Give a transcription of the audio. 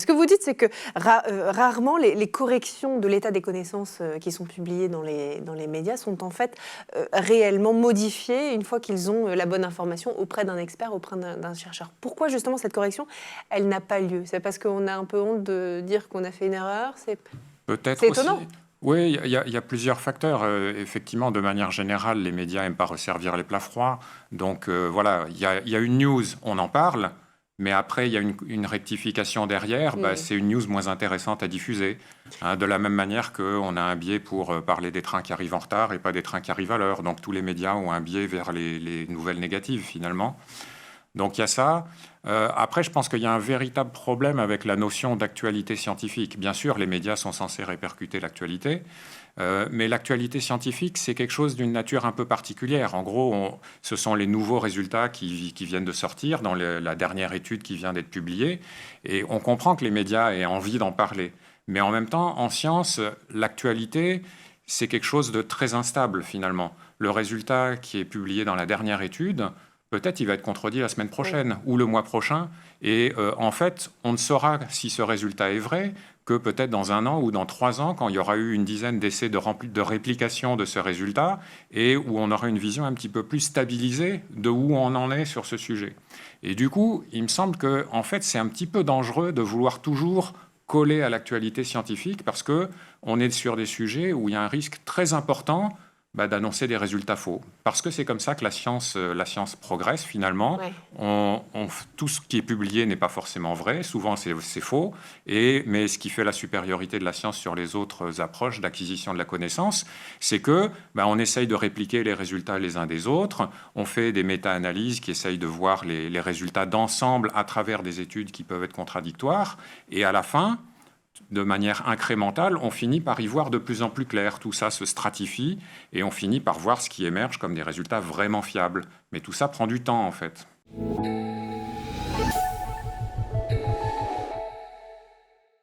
que vous dites, c'est que rarement les corrections de l'état des connaissances qui sont publiées dans les médias sont en fait réellement modifiées une fois qu'ils ont la bonne information auprès d'un expert, auprès d'un chercheur. Pourquoi justement cette correction, elle n'a pas lieu? C'est parce qu'on a un peu honte de dire qu'on a fait une erreur? Peut-être C'est aussi. étonnant. Oui, il y a plusieurs facteurs. Effectivement, de manière générale, les médias n'aiment pas resservir les plats froids. Donc voilà, il y a une news, on en parle, mais après, il y a une rectification derrière. Bah, c'est une news moins intéressante à diffuser. Hein, de la même manière qu'on a un biais pour parler des trains qui arrivent en retard et pas des trains qui arrivent à l'heure. Donc tous les médias ont un biais vers les nouvelles négatives, finalement. Donc il y a ça. Après, je pense qu'il y a un véritable problème avec la notion d'actualité scientifique. Bien sûr, les médias sont censés répercuter l'actualité, mais l'actualité scientifique, c'est quelque chose d'une nature un peu particulière. En gros, ce sont les nouveaux résultats qui viennent de sortir dans la dernière étude qui vient d'être publiée, et on comprend que les médias aient envie d'en parler. Mais en même temps, en science, l'actualité, c'est quelque chose de très instable, finalement. Le résultat qui est publié dans la dernière étude, peut-être il va être contredit la semaine prochaine ou le mois prochain. Et en fait, on ne saura si ce résultat est vrai que peut-être dans 1 an ou dans 3 ans, quand il y aura eu une dizaine d'essais de réplication de ce résultat et où on aura une vision un petit peu plus stabilisée de où on en est sur ce sujet. Et du coup, il me semble que en fait, c'est un petit peu dangereux de vouloir toujours coller à l'actualité scientifique parce qu'on est sur des sujets où il y a un risque très important d'annoncer des résultats faux. Parce que c'est comme ça que la science progresse finalement. Ouais. Tout ce qui est publié n'est pas forcément vrai, souvent c'est faux, mais ce qui fait la supériorité de la science sur les autres approches d'acquisition de la connaissance, c'est que on essaye de répliquer les résultats les uns des autres, on fait des méta-analyses qui essayent de voir les résultats d'ensemble à travers des études qui peuvent être contradictoires, et à la fin, de manière incrémentale, on finit par y voir de plus en plus clair. Tout ça se stratifie et on finit par voir ce qui émerge comme des résultats vraiment fiables. Mais tout ça prend du temps, en fait.